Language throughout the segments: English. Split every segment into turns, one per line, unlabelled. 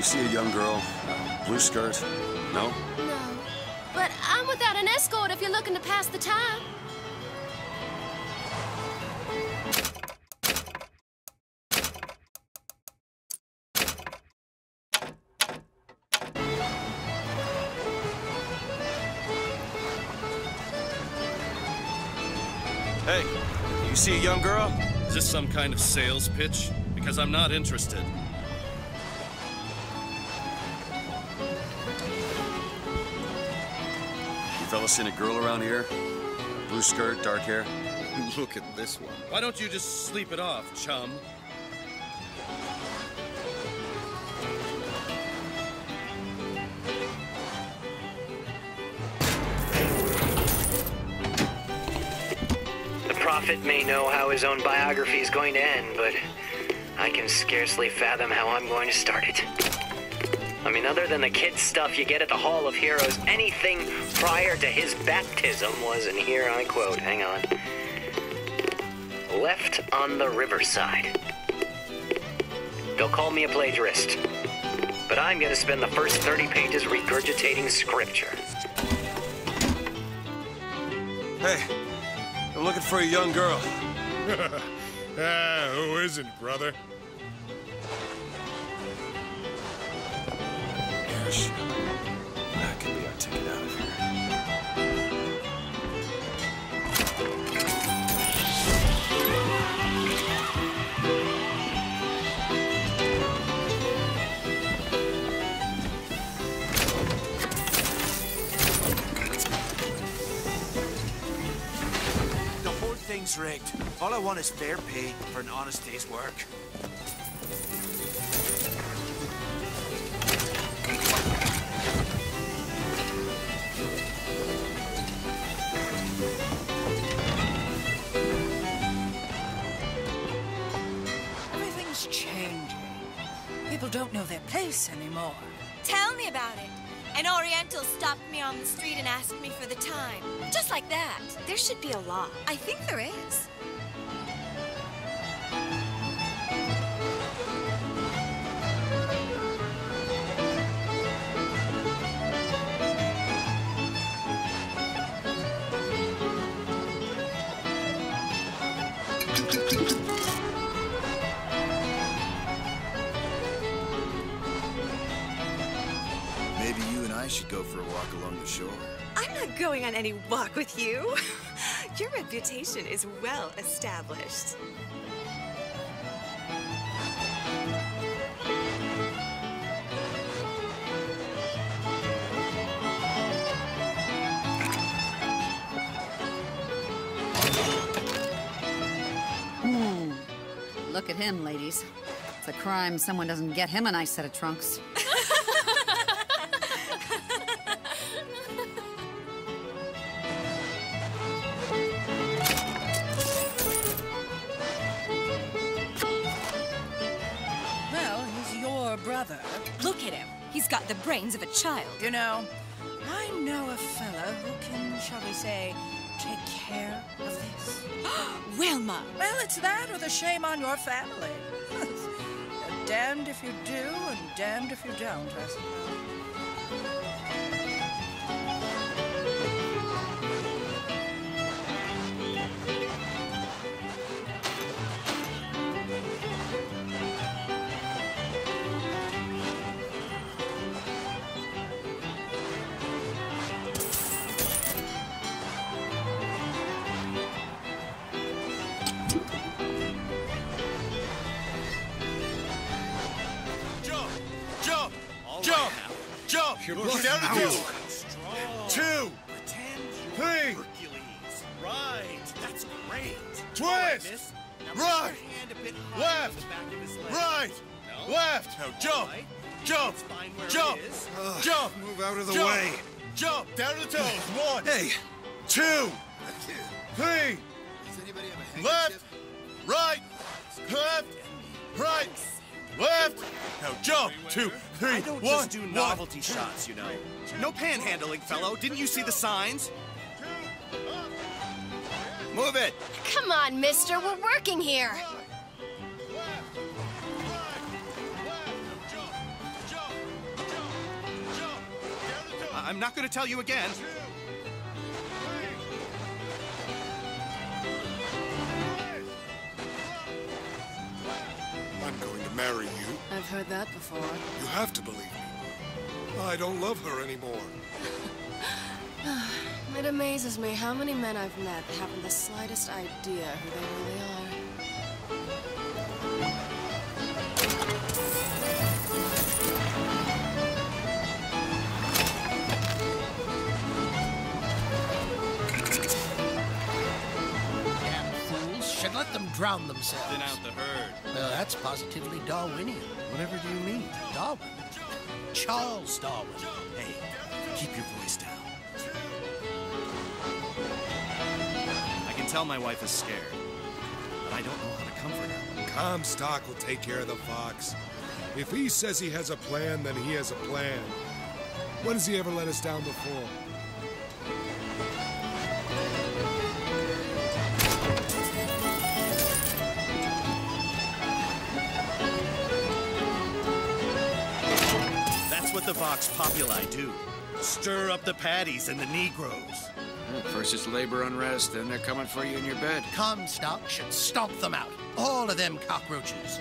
see a young girl, blue skirt? No?
No. But I'm without an escort if you're looking to pass the time.
Hey, you see a young girl?
Is this some kind of sales pitch? Because I'm not interested.
You fellas seen a girl around here? Blue skirt, dark hair?
Look at this one.
Why don't you just sleep it off, chum?
The prophet may know how his own biography is going to end, but I can scarcely fathom how I'm going to start it. I mean, other than the kid stuff you get at the Hall of Heroes, anything prior to his baptism was, and here I quote, hang on, left on the riverside. They'll call me a plagiarist, but I'm going to spend the first 30 pages regurgitating scripture.
Hey, I'm looking for a young girl.
Who isn't, brother?
Yes. That could be our ticket out of here.
The whole thing's rigged. All I want is fair pay for an honest day's work.
Everything's changing. People don't know their place anymore.
Tell me about it. An Oriental stopped me on the street and asked me for the time. Just like that. There should be a law. I think there is.
Maybe you and I should go for a walk along the shore.
I'm not going on any walk with you. Your reputation is well established.
Look at him, ladies. It's a crime someone doesn't get him a nice set of trunks.
Well, he's your brother.
Look at him. He's got the brains of a child.
You know, I know a fella who can, shall we say, take care of this.
Wilma!
Well, it's that or the shame on your family. Damned if you do and damned if you don't, I suppose.
You're down to two, 3,
Right, that's great.
twist, right, left, right, left. Now jump, jump, jump, jump.
Move out of the
Jump.
way.
Jump down to the toes. 1,
Hey,
2, 3,
does anybody have a
left, right, left, right, left. Now jump. 2, 3,
I don't
1,
just do novelty shots, you know. No panhandling, fellow. Didn't you see the signs?
Move it.
Come on, mister. We're working here.
I'm not gonna tell you again.
I'm going to marry you.
I've heard that before.
You have to believe me. I don't love her anymore.
It amazes me how many men I've met haven't the slightest idea who they really are.
Damn fools. Should let them drown themselves.
Thin out the herd.
Well, that's positively Darwinian. Whatever do you mean? Darwin? Charles Darwin.
Hey, keep your voice down.
I can tell my wife is scared, but I don't know how to comfort her.
Comstock will take care of the fox. If he says he has a plan, then he has a plan. When has he ever let us down before?
That's what the Vox Populi do. Stir up the paddies and the Negroes.
First it's labor unrest, then they're coming for you in your bed.
Comstock should stomp them out. All of them cockroaches.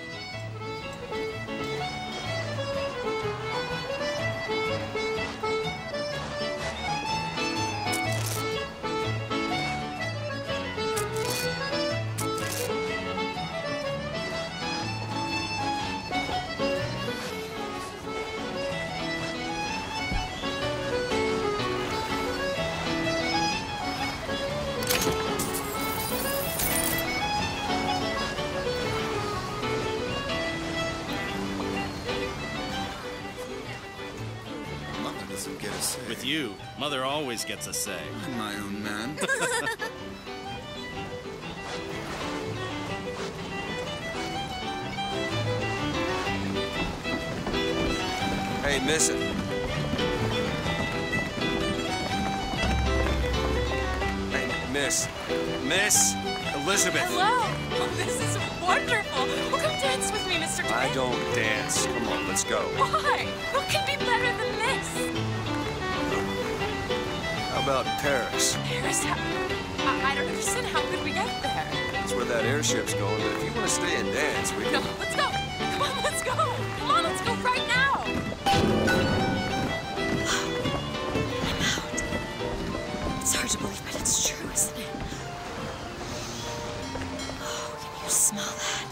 Get a say.
With you, Mother always gets a say.
I'm my own man.
Hey, miss it. Hey, miss. Miss Elizabeth.
Hello. Oh, this is wonderful. Well, come dance with me, Mr. DeWitt.
I don't dance. Come on, let's go.
Why? What can be better than this?
How about Paris?
Paris? I don't understand. How could we get there?
That's where that airship's going, but if you want to stay and dance, we can...
No, let's go. Come on, let's go. Come on, let's go right now. I'm out. It's hard to believe, but it's true, isn't it? Oh, can you smell that?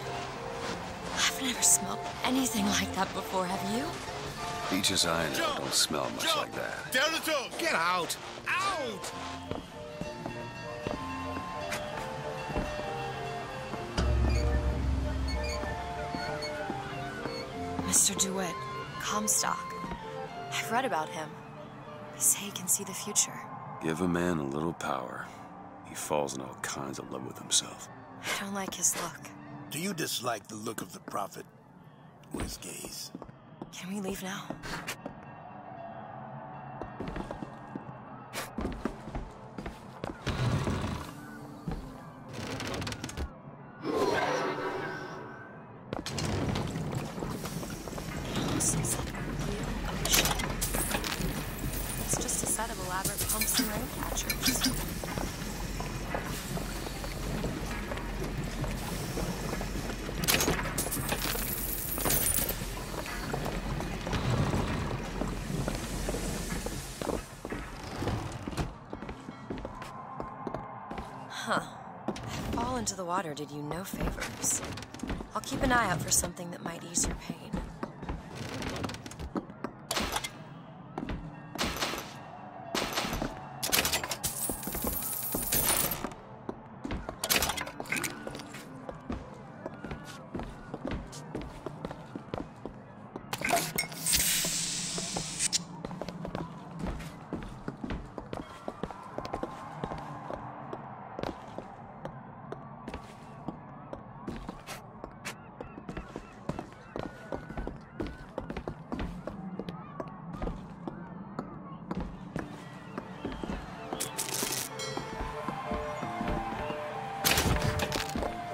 I've never smelled anything like that before, have you?
Beaches I know don't smell much like that.
Down the toes!
Get out! Out!
Mr. DeWitt, Comstock. I've read about him. They say he can see the future.
Give a man a little power. He falls in all kinds of love with himself.
I don't like his look.
Do you dislike the look of the prophet? Or his gaze?
Can we leave now? Almost looks like a real ocean. It's just a set of elaborate pumps and rain catchers. Huh. That fall into the water did you no favors. I'll keep an eye out for something that might ease your pain.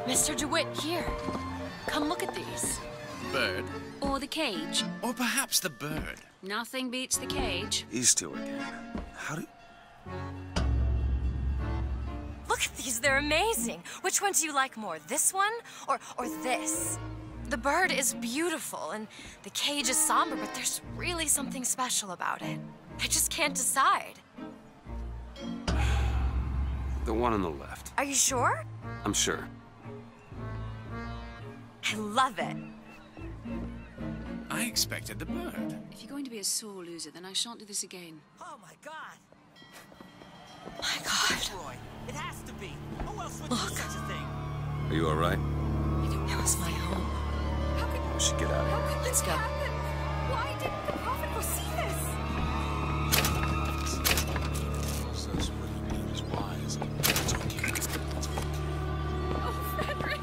Mr. DeWitt, here. Come look at these.
Bird?
Or the cage.
Or perhaps the bird.
Nothing beats the cage.
These two again. How do...
Look at these, they're amazing. Which one do you like more, this one or this? The bird is beautiful and the cage is somber, but there's really something special about it. I just can't decide.
The one on the left.
Are you sure?
I'm sure.
I love it.
I expected the bird.
If you're going to be a sore loser, then I shan't do this again.
Oh my God!
My God.
Roy, it has to be. Who else would
Look.
do such a thing?
Are you all right?
It was my home.
We should get out of here.
Let's go.
Why didn't the prophet foresee this?
Says what he means wise. It's okay. It's okay.
Oh, Frederick.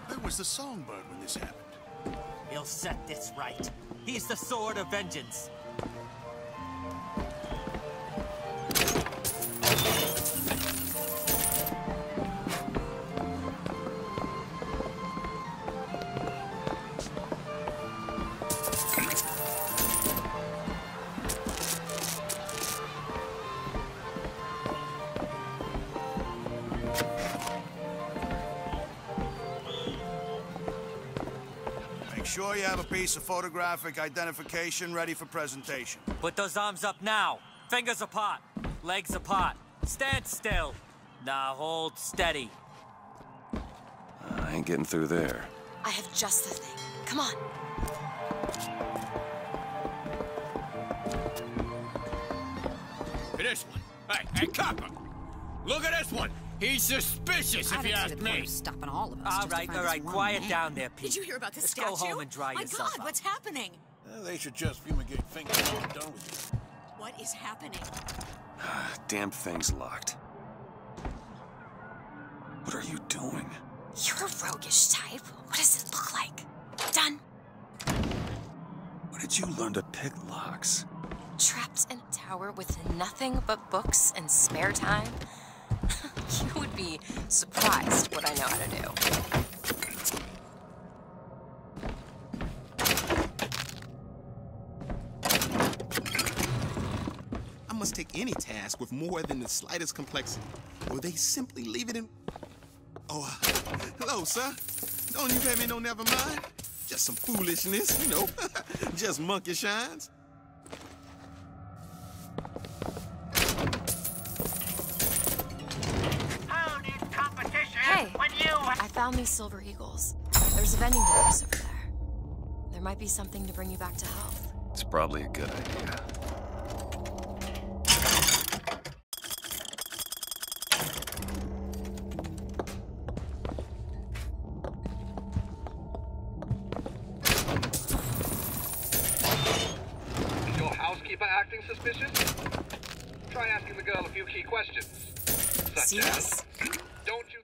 Where was the songbird when this happened?
He'll set this right. He's the sword of vengeance.
Make sure you have a piece of photographic identification ready for presentation.
Put those arms up now. Fingers apart. Legs apart. Stand still. Now hold steady.
I ain't getting through there.
I have just the thing. Come on.
This one. Hey, copper! Look at this one! He's suspicious, if you ask me.
Stopping all of us.
All right, quiet down there, Pete.
Did you hear about this
Let's
statue?
go home and dry
My
yourself
God,
out.
what's happening?
They should just fumigate fingers and get done with it.
What is happening?
Damn thing's locked. What are you doing?
You're a roguish type. What does it look like? Done.
Where did you learn to pick locks?
Trapped in a tower with nothing but books and spare time? You would be surprised what I know how to do.
I must take any task with more than the slightest complexity, or they simply leave it in... Oh, hello, sir. Don't you pay me no never mind? Just some foolishness, you know. Just monkey shines.
Hey, I found these silver eagles. There's a vending device over there. There might be something to bring you back to health.
It's probably a good idea.
Is your housekeeper acting suspicious? Try asking the girl a few key questions. Such as, don't you...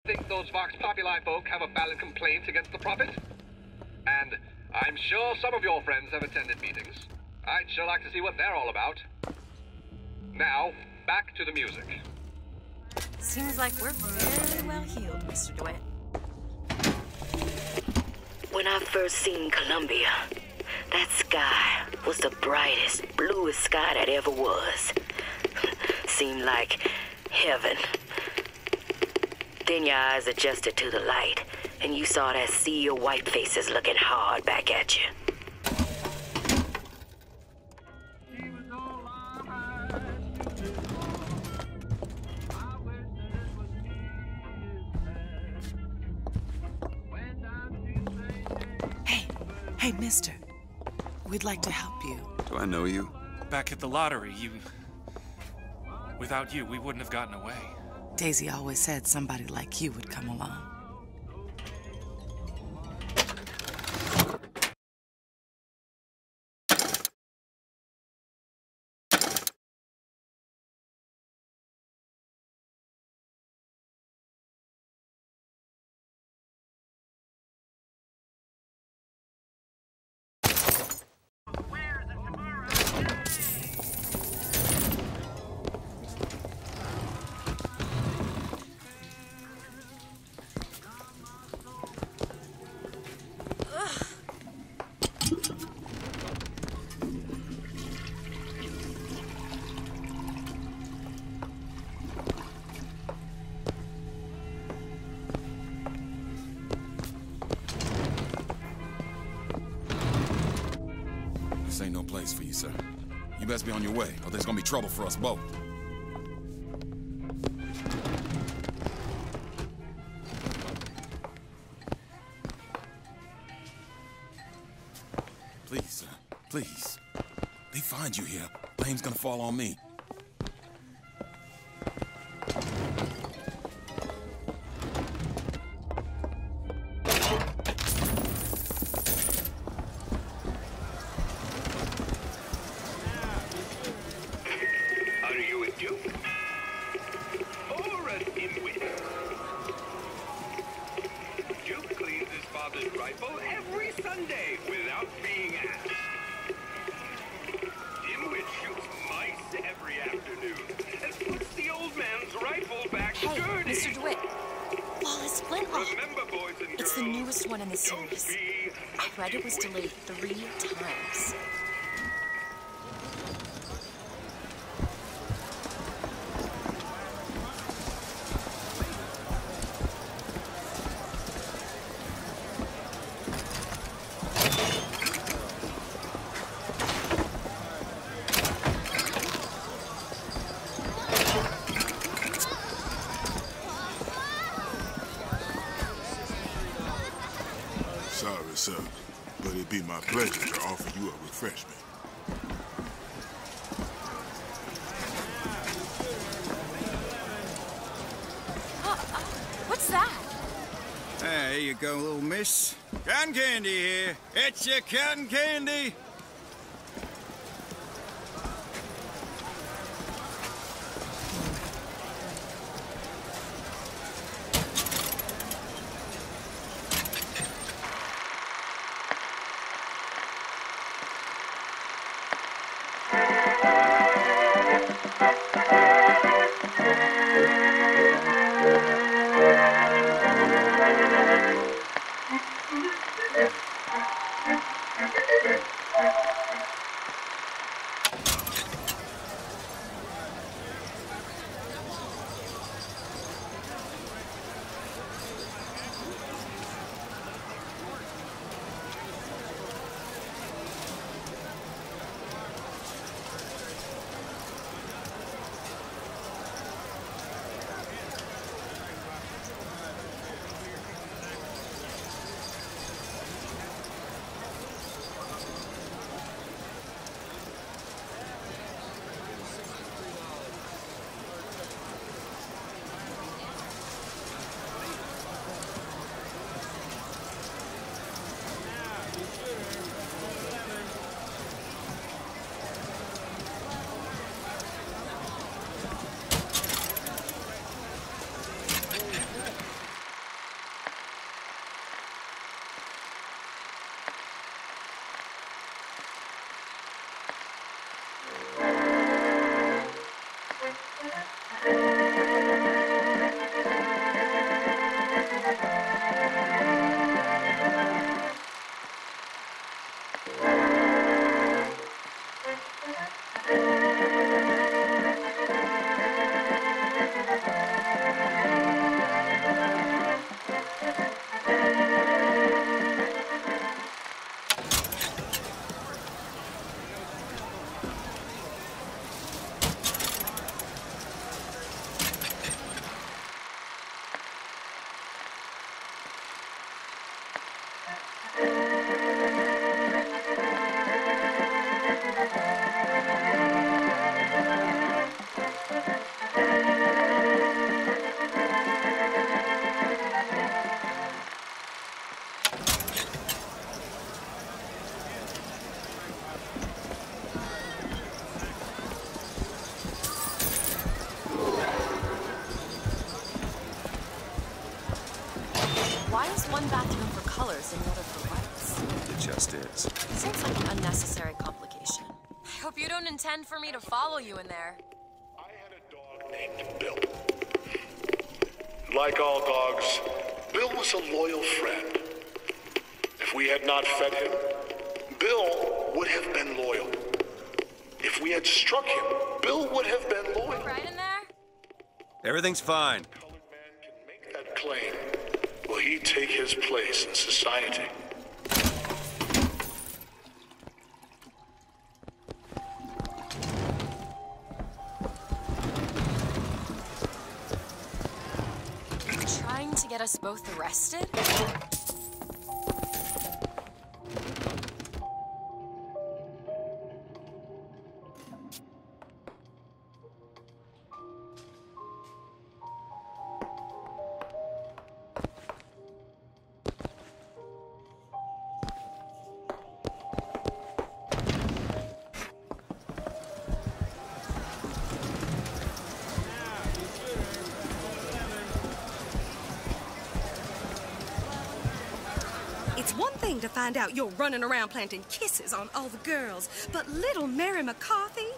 think those Vox Populi folk have a valid complaint against the Prophet? And I'm sure some of your friends have attended meetings. I'd sure like to see what they're all about. Now, back to the music.
Seems like we're fairly well healed, Mr. DeWitt.
When I first seen Columbia, that sky was the brightest, bluest sky that ever was. Seemed like heaven. Then your eyes adjusted to the light, and you saw that sea of white faces looking hard back at you.
Hey, mister. We'd like to help you.
Do I know you?
Back at the lottery, without you, we wouldn't have gotten away.
Daisy always said somebody like you would come along.
sir. You best be on your way, or there's gonna be trouble for us both. Please, sir. Please. They find you here. Blame's gonna fall on me.
Are you a Duke? Or an Inuit? Duke cleans his father's rifle every Sunday without being asked. Inuit shoots mice every afternoon and puts the old man's rifle back dirty.
Mr. DeWitt. Wallace Flint.
Remember, boys and girls,
it's the newest one in the series. I read it was delayed 3 times.
Sorry, sir, but it'd be my pleasure to offer you a refreshment.
What's that?
There you go, little miss. Cotton candy here. It's your cotton candy.
Why is one bathroom for colors and the other for whites?
It just is.
Seems like an unnecessary complication. I hope you don't intend for me to follow you in there.
Bill. Like all dogs, Bill was a loyal friend. If we had not fed him, Bill would have been loyal. If we had struck him, Bill would have been loyal.
Right in there?
Everything's fine.
That claim, will he take his place in society?
to get us both arrested?
It's one thing to find out you're running around planting kisses on all the girls, but little Mary McCarthy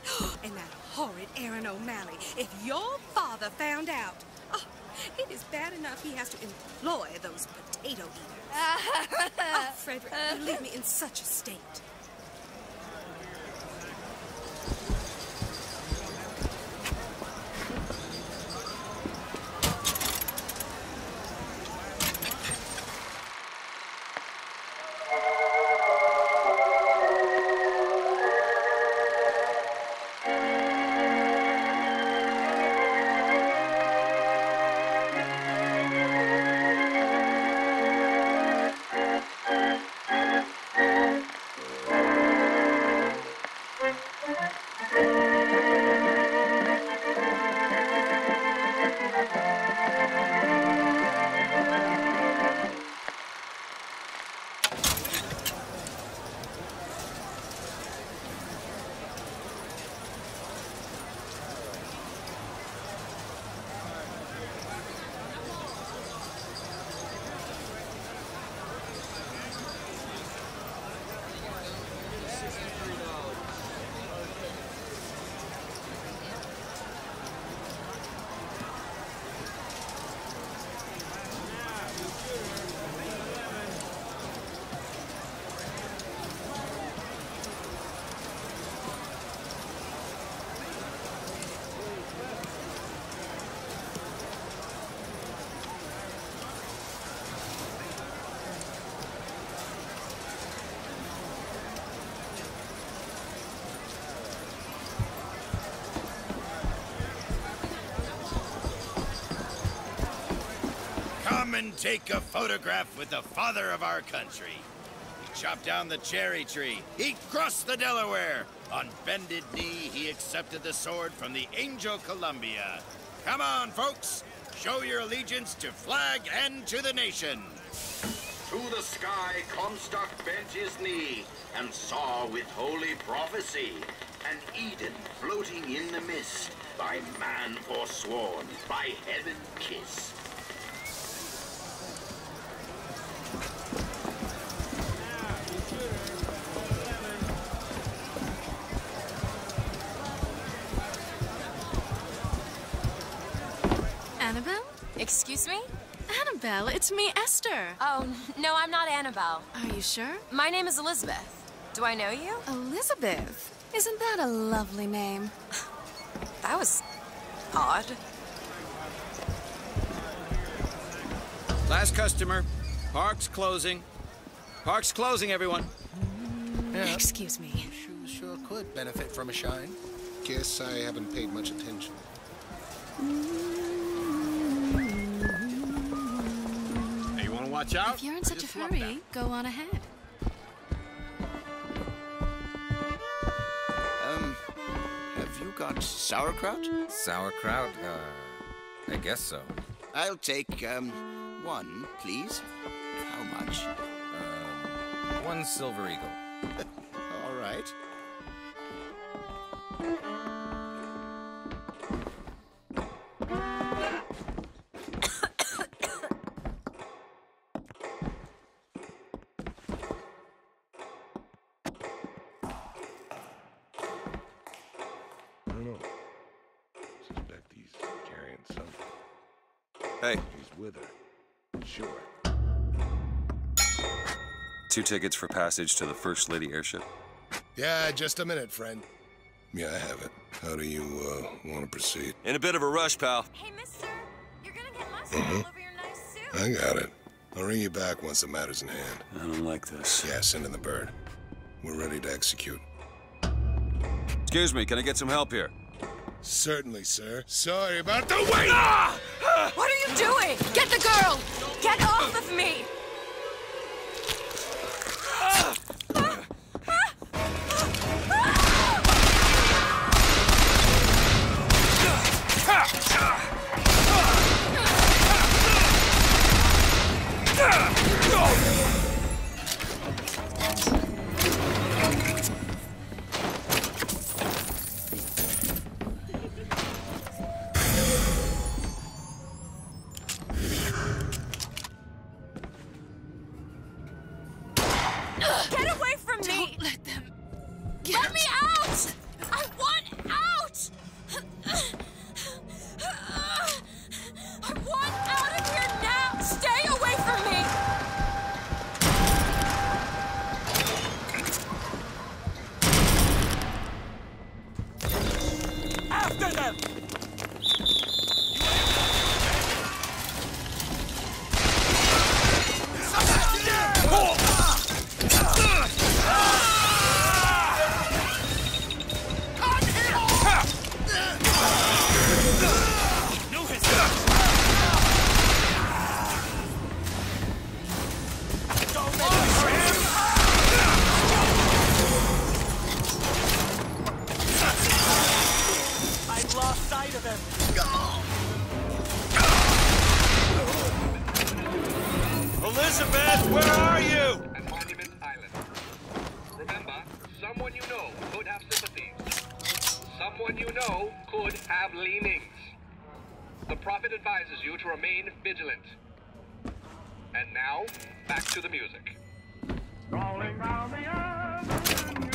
and that horrid Aaron O'Malley, if your father found out, oh, it is bad enough he has to employ those potato eaters. Oh, Frederick, you leave me in such a state.
Come and take a photograph with the father of our country. He chopped down the cherry tree. He crossed the Delaware. On bended knee, he accepted the sword from the Angel Columbia. Come on, folks. Show your allegiance to flag and to the nation.
To the sky, Comstock bent his knee and saw with holy prophecy an Eden floating in the mist, by man forsworn, by heaven kissed.
Annabelle? Excuse me?
Annabelle, it's me, Esther.
Oh, no, I'm not Annabelle.
Are you sure?
My name is Elizabeth. Do I know you?
Elizabeth? Isn't that a lovely name?
That was odd.
Last customer. Park's closing. Park's closing, everyone.
Yeah.
Excuse me.
Shoes sure could benefit from a shine. Guess I haven't paid much attention.
Hey, you want to watch out?
If you're in such a hurry, go on ahead.
Have you got sauerkraut?
Sauerkraut? I guess so.
I'll take, one, please. How much?
1 silver eagle.
All right.
I don't know. Suspect he's carrying something.
Hey.
He's with her. Sure.
2 tickets for passage to the First Lady airship.
Yeah, just a minute, friend. Yeah, I have it. How do you, want to proceed?
In a bit of a rush, pal.
Hey, mister, you're gonna get mustard all over your nice suit.
I got it. I'll ring you back once the matter's in hand.
I don't like this.
Yeah, send in the bird. We're ready to execute.
Excuse me, can I get some help here?
Certainly, sir. Sorry about the wait!
What are you doing? Get the girl! Get off of me! Get away from me!
Don't let them get
Let me out! I want out! I want out of here now! Stay away from me!
After them! I've lost sight of him. Elizabeth, where are you?
At Monument Island. Remember, someone you know could have sympathies. Someone you know could have leanings. The Prophet advises you to remain vigilant. And now, back to the music. Rolling down the avenue.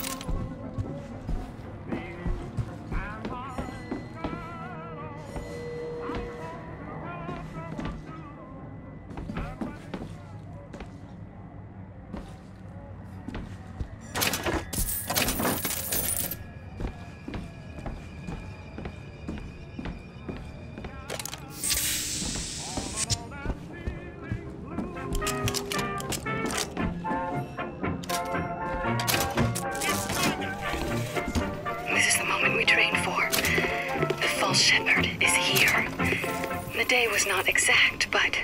This is the moment we trained for. The false shepherd is here. The day was not exact, but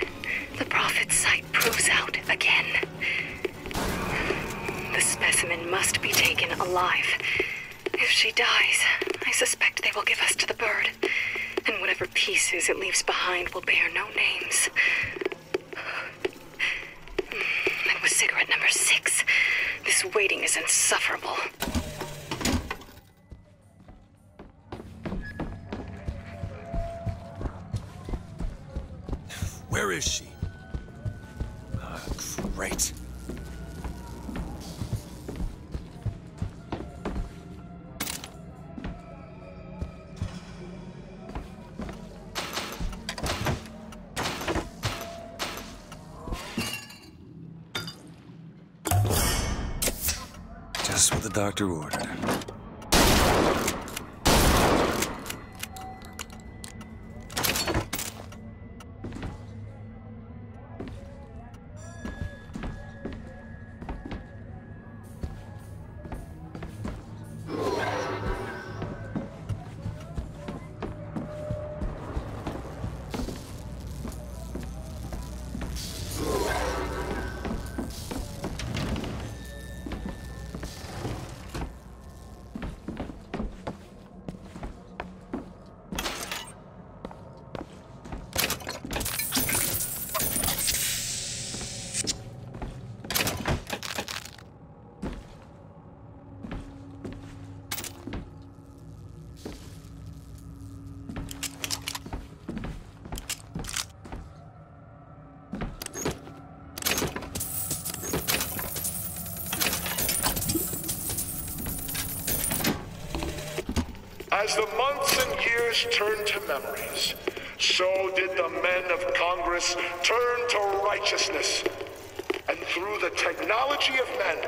the prophet's sight proves out again. The specimen must be taken alive. If she dies, I suspect they will give us to the bird. And whatever pieces it leaves behind will bear no names. That was cigarette number 6. This waiting is insufferable.
Where is she? Great.
Just what the doctor ordered.
As the months and years turned to memories, so did the men of Congress turn to righteousness. And through the technology of men,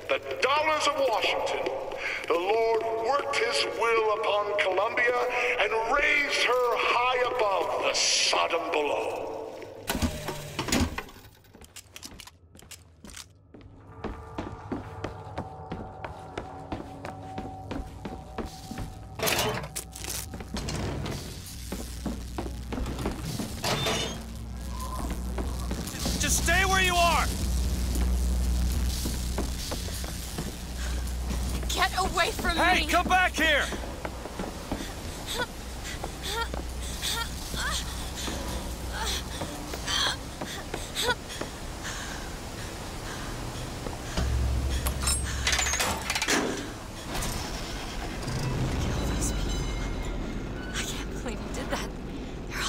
the dollars of Washington, the Lord worked his will upon Columbia and raised her high above the Sodom below.
Just stay where you are!
Get away from me!
Hey, come back here!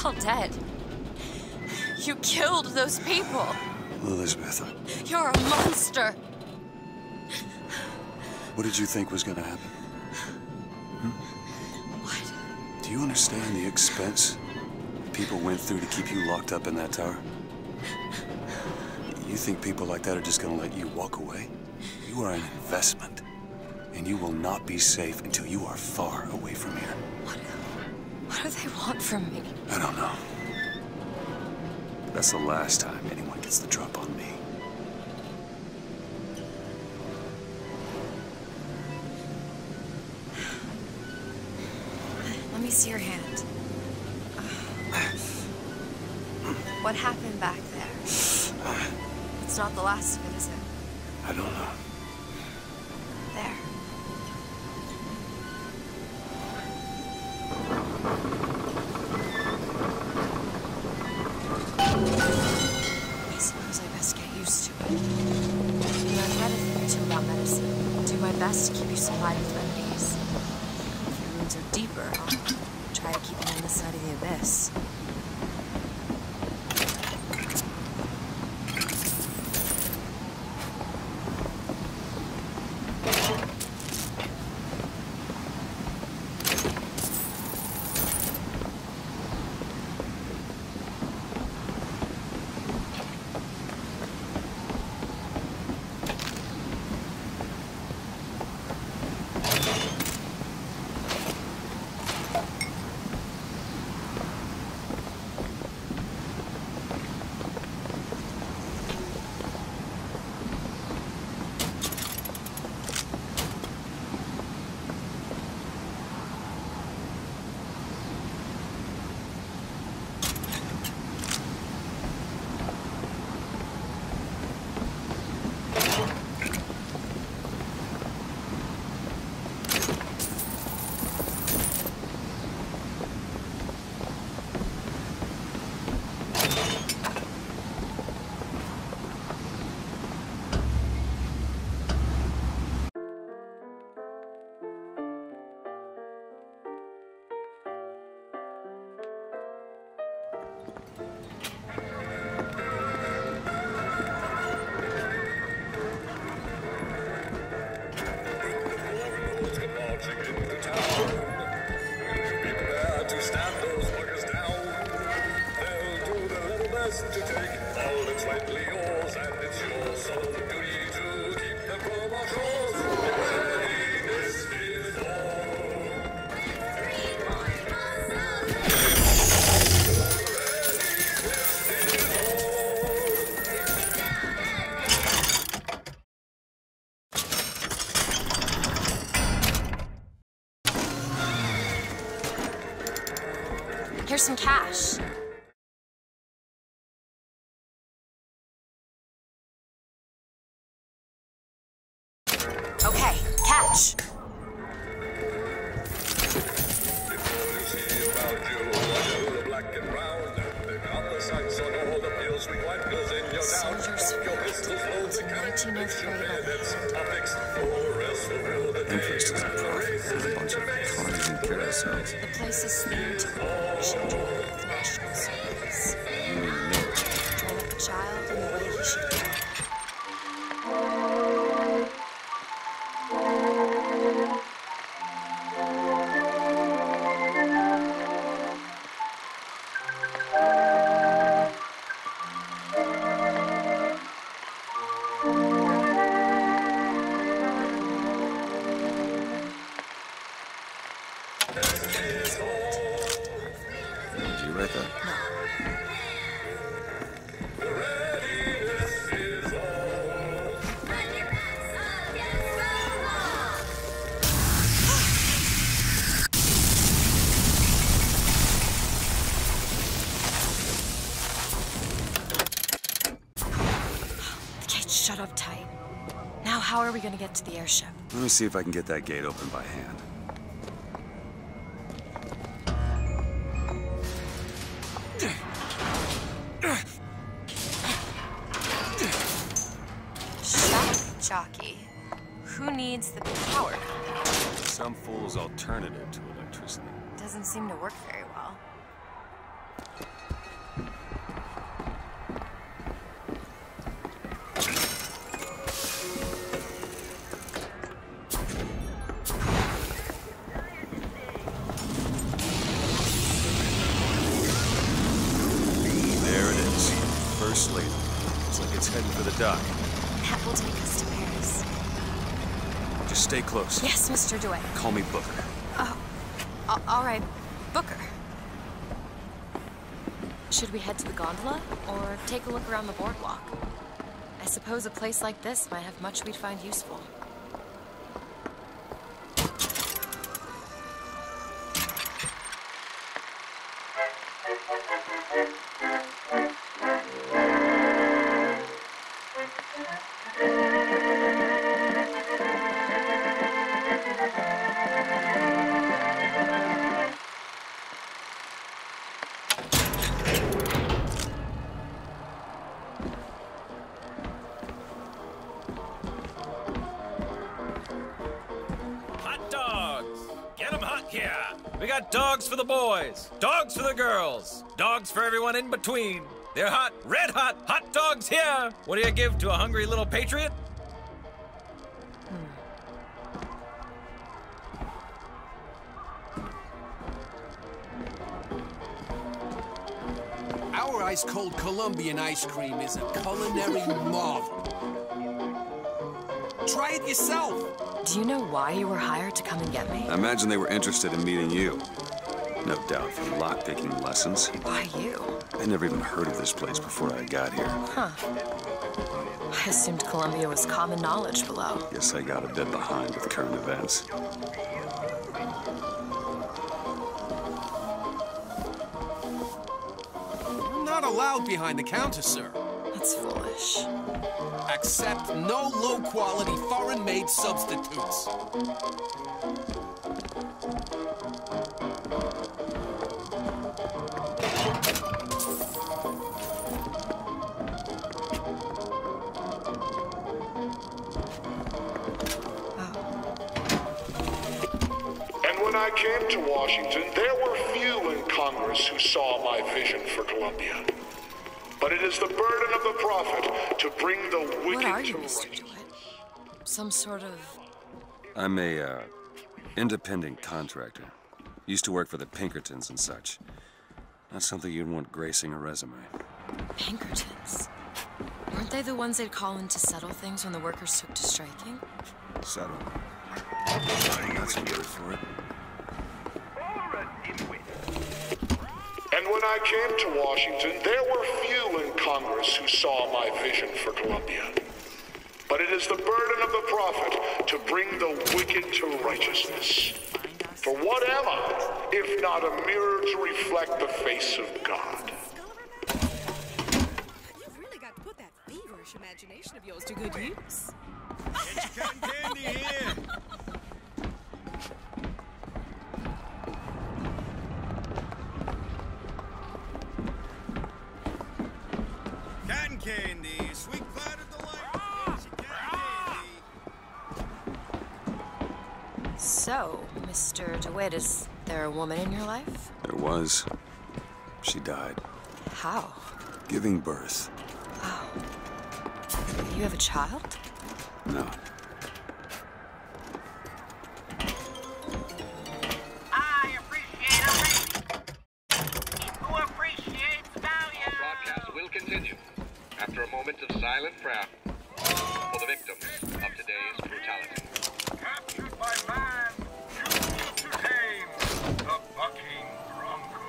All dead. You killed those people.
Elizabeth,
You're a monster.
what did you think was gonna happen?
What?
Do you understand the expense people went through to keep you locked up in that tower? You think people like that are just gonna let you walk away? You are an investment, and you will not be safe until you are far away from here.
What do they want from me?
I don't know. That's the last time anyone gets the drop on me.
Let me see your hand. What happened back there? It's not the last of it, is it?
I don't know.
There. I suppose I best get used to it. I've read a thing or two about medicine. Do my best to keep you supplied with remedies. If your wounds are deeper, I'll try to keep them on this side of the abyss. Here's some cash. Okay, catch. Soldiers fought in 1903 by the
Interest is a profit. There's a bunch of cars and carousels.
The place is themed to Operation with national service.
You mean the military?
Train up a child in the way he should go.
Did you write that?
shut up tight. Now, how are we gonna get to the airship?
Let me see if I can get that gate open by hand.
Shock jockey. Who needs the power company?
Some fool's alternative to electricity.
Doesn't seem to work very well.
There it is. First lady. Looks like it's heading for the dock.
That will take us to Paris.
Just stay close.
Yes, Mr. DeWitt.
Call me Booker.
Oh, all right, Booker. Should we head to the gondola or take a look around the boardwalk? I suppose a place like this might have much we'd find useful.
We got dogs for the boys, dogs for the girls, dogs for everyone in between. They're hot, red hot dogs here. What do you give to a hungry little patriot?
Our ice-cold Colombian ice cream is a culinary marvel. Try it yourself.
Do you know why you were hired to come and get me?
I imagine they were interested in meeting you. No doubt from lockpicking lessons.
Why you?
I never even heard of this place before I got here.
Huh. I assumed Colombia was common knowledge below.
Guess I got a bit behind with current events.
You're not allowed behind the counter, sir.
That's foolish.
Accept no low-quality foreign-made substitutes.
And when I came to Washington, there were few in Congress who saw my vision for Columbia. But it is the burden of the prophet to bring the wicked
What are you,
to
Mr.
righteousness.
DeWitt? Some sort of...
I'm a, independent contractor. Used to work for the Pinkertons and such. Not something you'd want gracing a resume.
Pinkertons? Weren't they the ones they'd call in to settle things when the workers took to striking?
Settle. That's a word for it.
And when I came to Washington, there were few in Congress who saw my vision for Columbia. But it is the burden of the prophet to bring the wicked to righteousness. For what am I, if not a mirror to reflect the face of God?
You've really got to put that feverish imagination of yours to good use.
Get your cotton candy here. Cotton candy, sweet cloud of delight.
So, Mr. DeWitt, is there a woman in your life?
There was. She died.
How?
Giving birth.
Oh. You have a child?
No.
Broadcast will continue after a moment of silent prayer for the victims of today's brutality.
Captured by man, choose to tame the bucking bronco.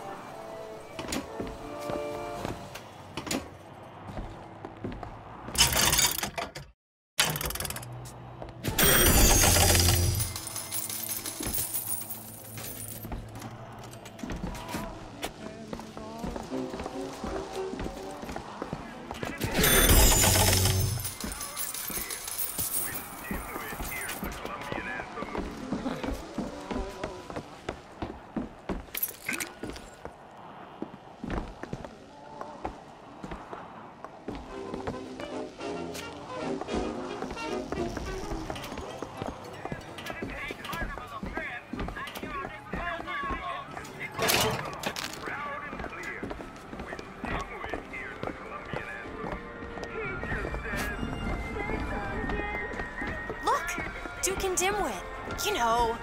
American dimwit. You know.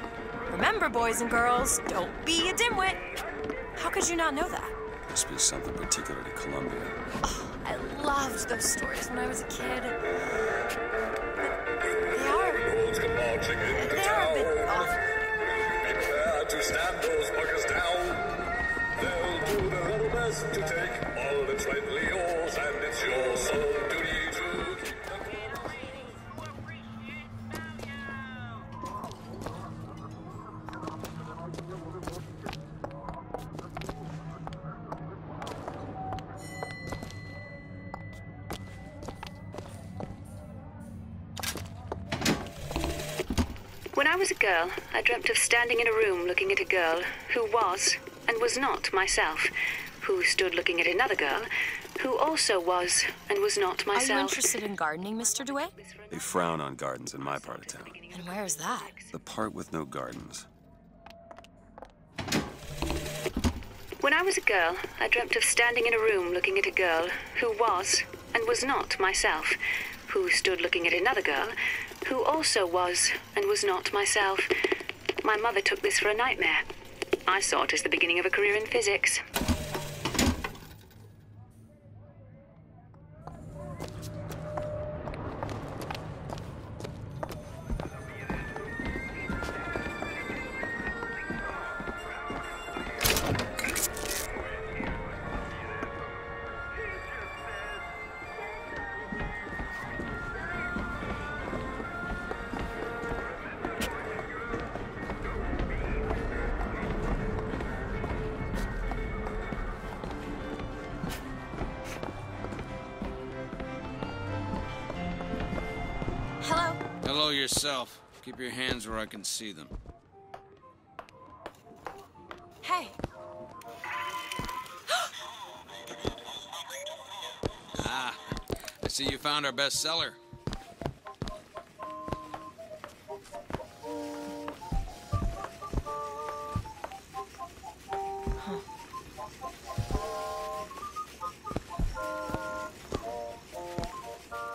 Remember, boys and girls, don't be a dimwit. How could you not know that?
Must be something particular to Columbia.
Oh, I loved those stories when I was a kid. But they are a bit off.
Prepare to stand those buggers down. They'll do their level best to take all that's rightfully yours, and it's your sole duty to keep the
When I was a girl, I dreamt of standing in a room looking at a girl who was and was not myself, who stood looking at another girl who also was and was not myself.
Are you interested in gardening, Mr. DeWitt?
They frown on gardens in my part of town.
And where is that?
The part with no gardens.
When I was a girl, I dreamt of standing in a room looking at a girl who was and was not myself, who stood looking at another girl who also was and was not myself. My mother took this for a nightmare. I saw it as the beginning of a career in physics.
Hello?
Hello yourself. Keep your hands where I can see them.
Hey.
I see you found our bestseller.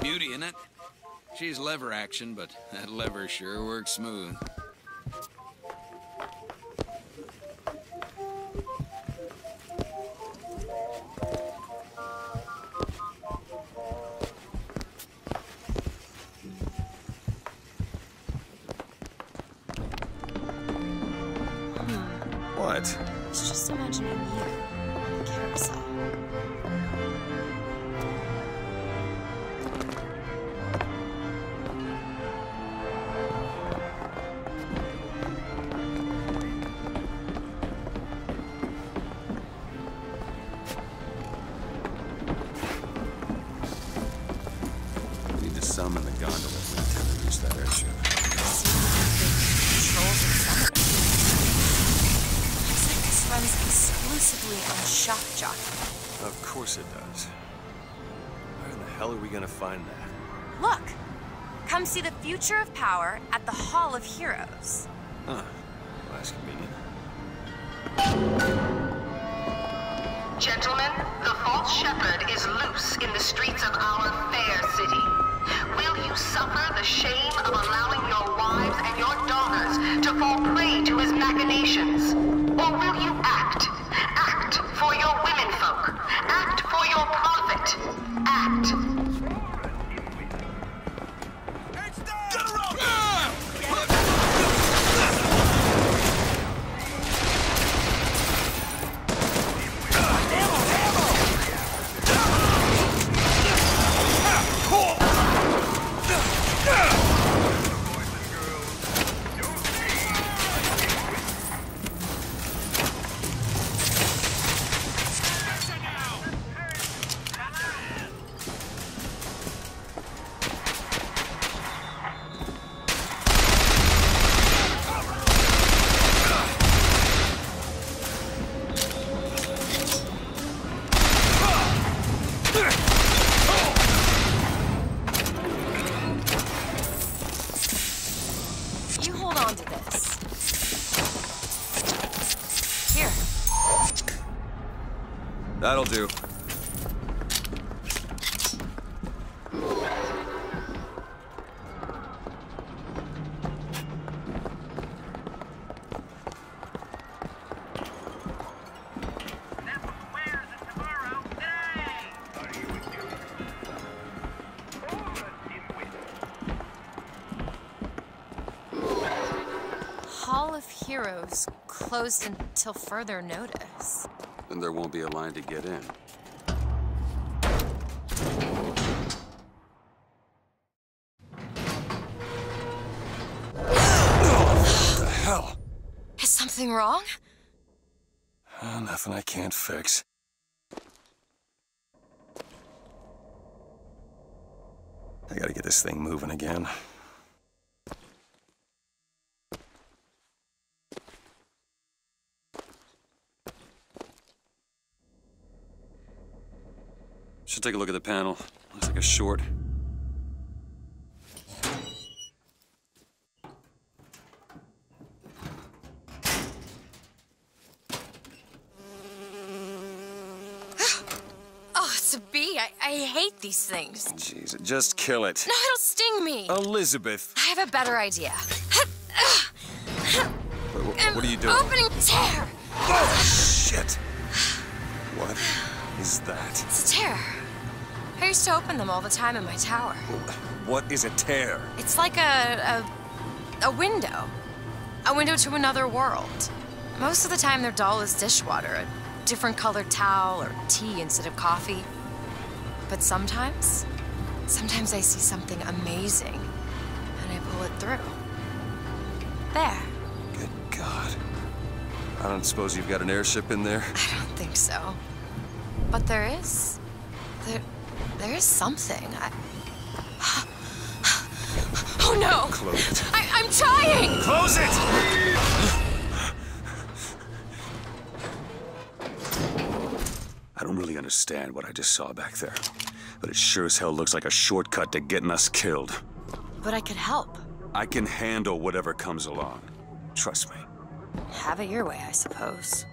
Beauty, isn't it? She's lever action, but that lever sure works smooth.
What?
I was just imagining you on the carousel.
We need to summon the gondola if we intend to reach that airship.
Controls and summoners. Looks like this runs exclusively on shock jockey.
Of course it does. Where in the hell are we gonna find that?
Look! Come see the future of power at the Hall of Heroes.
Huh. Well, that's convenient.
Gentlemen, the false shepherd is loose in the streets of our fair city. Will you suffer the shame of allowing your wives and your daughters to fall prey to his machinations? Or will you act? Act for your womenfolk. Act for your profit. Act.
You hold on to this. Here.
That'll do.
heroes closed until further notice.
Then there won't be a line to get in. What the hell?
Is something wrong?
Nothing I can't fix. I gotta get this thing moving again. Should take a look at the panel. Looks like a short.
Oh, it's a bee. I hate these things.
Jeez, just kill it.
No, it'll sting me.
Elizabeth.
I have a better idea.
What are you doing?
Opening tear.
Oh, shit. What is that?
It's a tear. I used to open them all the time in my tower.
What is a tear?
It's like a window. A window to another world. Most of the time they're dull as dishwater, a different colored towel or tea instead of coffee. But sometimes I see something amazing and I pull it through. There.
Good God. I don't suppose you've got an airship in there?
I don't think so. But there is. There is something. Oh no!
Close it.
I'm trying!
Close it! I don't really understand what I just saw back there, but it sure as hell looks like a shortcut to getting us killed.
But I could help.
I can handle whatever comes along. Trust me.
Have it your way, I suppose.